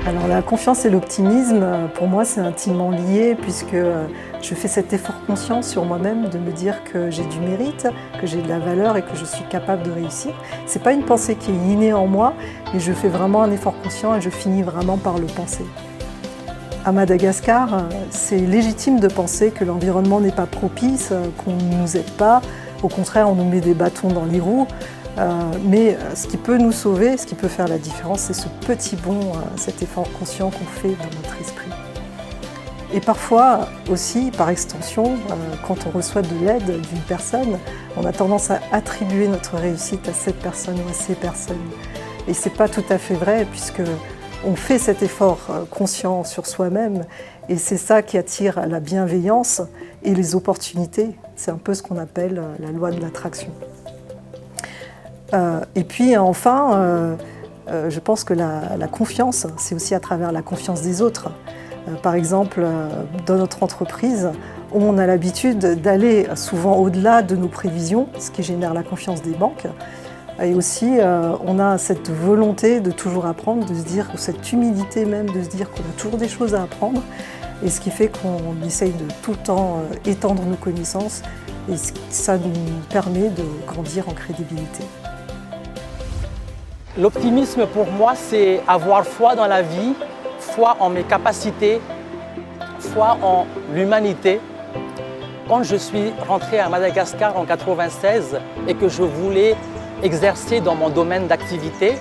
Alors la confiance et l'optimisme, pour moi, c'est intimement lié puisque je fais cet effort conscient sur moi-même de me dire que j'ai du mérite, que j'ai de la valeur et que je suis capable de réussir. C'est pas une pensée qui est innée en moi, mais je fais vraiment un effort conscient et je finis vraiment par le penser. À Madagascar, c'est légitime de penser que l'environnement n'est pas propice, qu'on ne nous aide pas. Au contraire, on nous met des bâtons dans les roues. Mais ce qui peut nous sauver, ce qui peut faire la différence, c'est ce petit bond, cet effort conscient qu'on fait dans notre esprit. Et parfois aussi, par extension, quand on reçoit de l'aide d'une personne, on a tendance à attribuer notre réussite à cette personne ou à ces personnes. Et ce n'est pas tout à fait vrai, puisque on fait cet effort conscient sur soi-même, et c'est ça qui attire la bienveillance et les opportunités. C'est un peu ce qu'on appelle la loi de l'attraction. Et puis enfin, je pense que la confiance, c'est aussi à travers la confiance des autres. Par exemple, dans notre entreprise, on a l'habitude d'aller souvent au-delà de nos prévisions, ce qui génère la confiance des banques. Et aussi, on a cette volonté de toujours apprendre, de se dire, cette humilité même, de se dire qu'on a toujours des choses à apprendre. Et ce qui fait qu'on essaye de tout le temps étendre nos connaissances, et ça nous permet de grandir en crédibilité. L'optimisme pour moi, c'est avoir foi dans la vie, foi en mes capacités, foi en l'humanité. Quand je suis rentré à Madagascar en 1996 et que je voulais exercer dans mon domaine d'activité,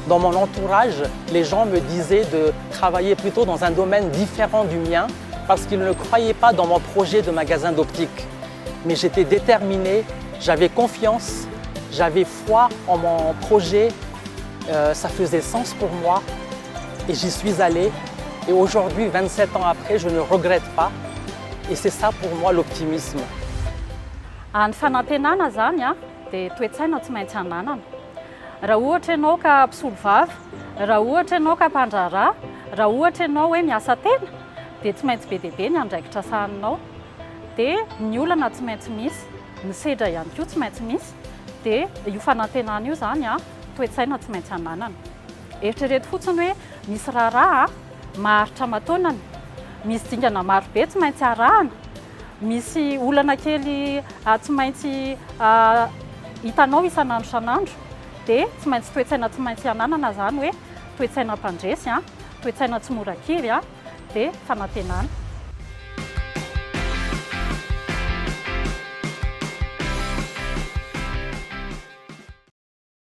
dans mon entourage, les gens me disaient de travailler plutôt dans un domaine différent du mien parce qu'ils ne croyaient pas dans mon projet de magasin d'optique. Mais j'étais déterminé, j'avais confiance, j'avais foi en mon projet. Ça faisait sens pour moi et j'y suis allé. Et aujourd'hui, 27 ans après, je ne regrette pas. Et c'est ça pour moi l'optimisme. Ny fanantenana zany dia toe-tsaina tsy maintsy hananana. Raha ohatra ianao ka mpisolo vava, raha ohatra ianao ka mpandraharaha, raha ohatra ianao hoe miasa tena, dia tsy maintsy be dia be ny andraikitra sahaninao. Dia ny olana tsy maintsy misy, ny sedra ihany koa tsy maintsy misy. Dia io fanantenana io zany toe-tsaina tsy maintsy hananana. Eritrereto fotsiny hoe misy raharaha maharitra mataonany, misy dingana marobe tsy maintsy arahana, misy olana kely tsy maintsy hitanao isan'andro isan'andro, dia tsy maintsy toe-tsaina tsy maintsy hananana zany hoe toe-tsaina mpandresy, toe-tsaina tsy mora kiry, dia fanantenana.